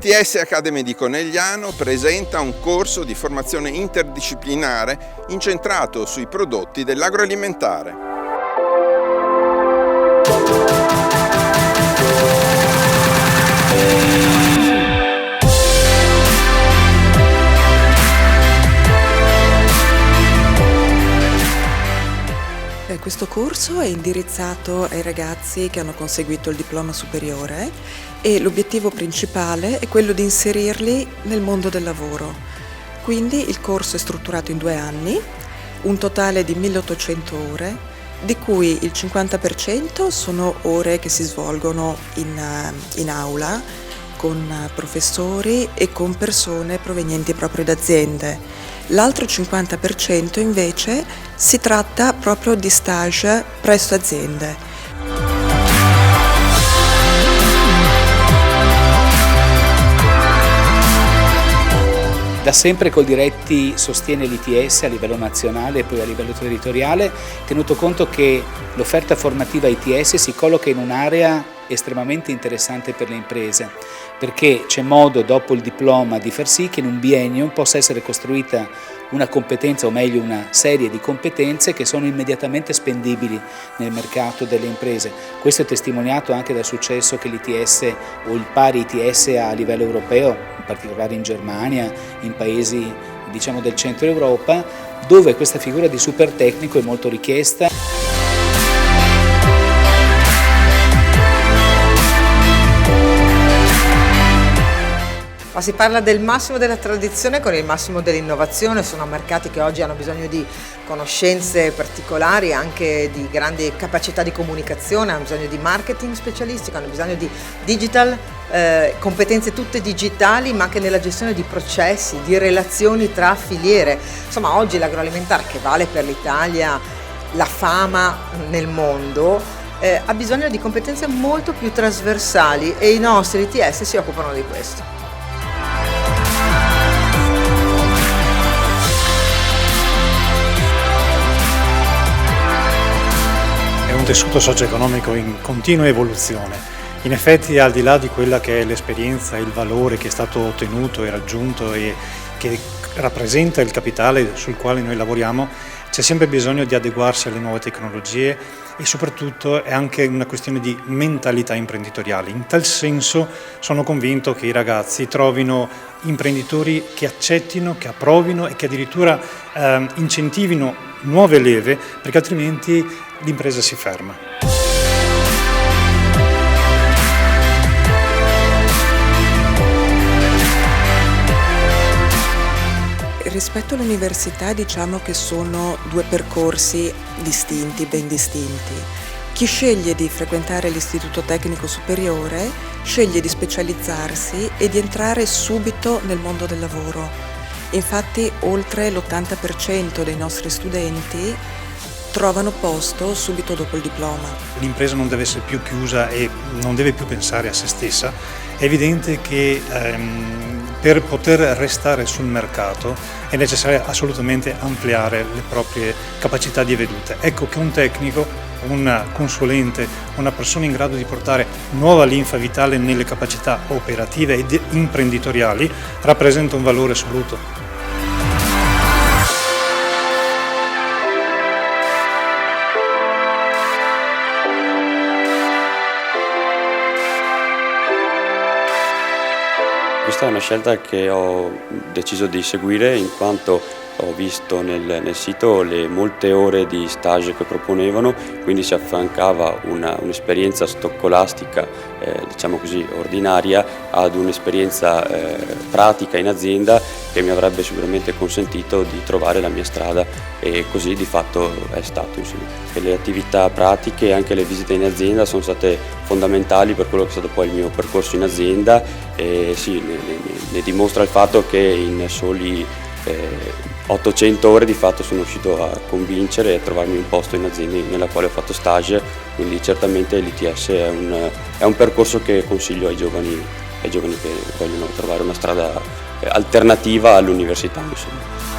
L'ITS Academy di Conegliano presenta un corso di formazione interdisciplinare incentrato sui prodotti dell'agroalimentare. Questo corso è indirizzato ai ragazzi che hanno conseguito il diploma superiore e l'obiettivo principale è quello di inserirli nel mondo del lavoro. Quindi il corso è strutturato in 2 anni, un totale di 1800 ore, di cui il 50% sono ore che si svolgono in aula con professori e con persone provenienti proprio da aziende. L'altro 50% invece si tratta proprio di stage presso aziende. Da sempre Coldiretti sostiene l'ITS a livello nazionale e poi a livello territoriale, tenuto conto che l'offerta formativa ITS si colloca in un'area estremamente interessante per le imprese, perché c'è modo dopo il diploma di far sì che in un biennio possa essere costruita una competenza, o meglio una serie di competenze che sono immediatamente spendibili nel mercato delle imprese. Questo è testimoniato anche dal successo che l'ITS o il pari ITS ha a livello europeo, in particolare in Germania, in paesi diciamo del centro Europa, dove questa figura di super tecnico è molto richiesta. Ma si parla del massimo della tradizione con il massimo dell'innovazione, sono mercati che oggi hanno bisogno di conoscenze particolari, anche di grandi capacità di comunicazione, hanno bisogno di marketing specialistico, hanno bisogno di digital, competenze tutte digitali, ma anche nella gestione di processi, di relazioni tra filiere. Insomma, oggi l'agroalimentare, che vale per l'Italia la fama nel mondo, ha bisogno di competenze molto più trasversali e i nostri ITS si occupano di questo. Un tessuto socio-economico in continua evoluzione. In effetti, al di là di quella che è l'esperienza e il valore che è stato ottenuto e raggiunto e che rappresenta il capitale sul quale noi lavoriamo, c'è sempre bisogno di adeguarsi alle nuove tecnologie e soprattutto è anche una questione di mentalità imprenditoriale. In tal senso sono convinto che i ragazzi trovino imprenditori che accettino, che approvino e che addirittura incentivino nuove leve, perché altrimenti l'impresa si ferma. Rispetto all'università diciamo che sono 2 percorsi distinti, ben distinti. Chi sceglie di frequentare l'istituto tecnico superiore sceglie di specializzarsi e di entrare subito nel mondo del lavoro. Infatti oltre l'80% dei nostri studenti trovano posto subito dopo il diploma. L'impresa non deve essere più chiusa e non deve più pensare a se stessa. È evidente che per poter restare sul mercato è necessario assolutamente ampliare le proprie capacità di vedute. Ecco che un tecnico, un consulente, una persona in grado di portare nuova linfa vitale nelle capacità operative ed imprenditoriali rappresenta un valore assoluto. Questa è una scelta che ho deciso di seguire in quanto ho visto nel sito le molte ore di stage che proponevano, quindi si affiancava un'esperienza scolastica, diciamo così, ordinaria ad un'esperienza pratica in azienda che mi avrebbe sicuramente consentito di trovare la mia strada e così di fatto è stato. Insomma. E le attività pratiche e anche le visite in azienda sono state fondamentali per quello che è stato poi il mio percorso in azienda e sì, ne dimostra il fatto che in soli 800 ore di fatto sono riuscito a convincere e a trovarmi un posto in azienda nella quale ho fatto stage, quindi certamente l'ITS è un percorso che consiglio ai giovani che vogliono trovare una strada alternativa all'università. Insomma.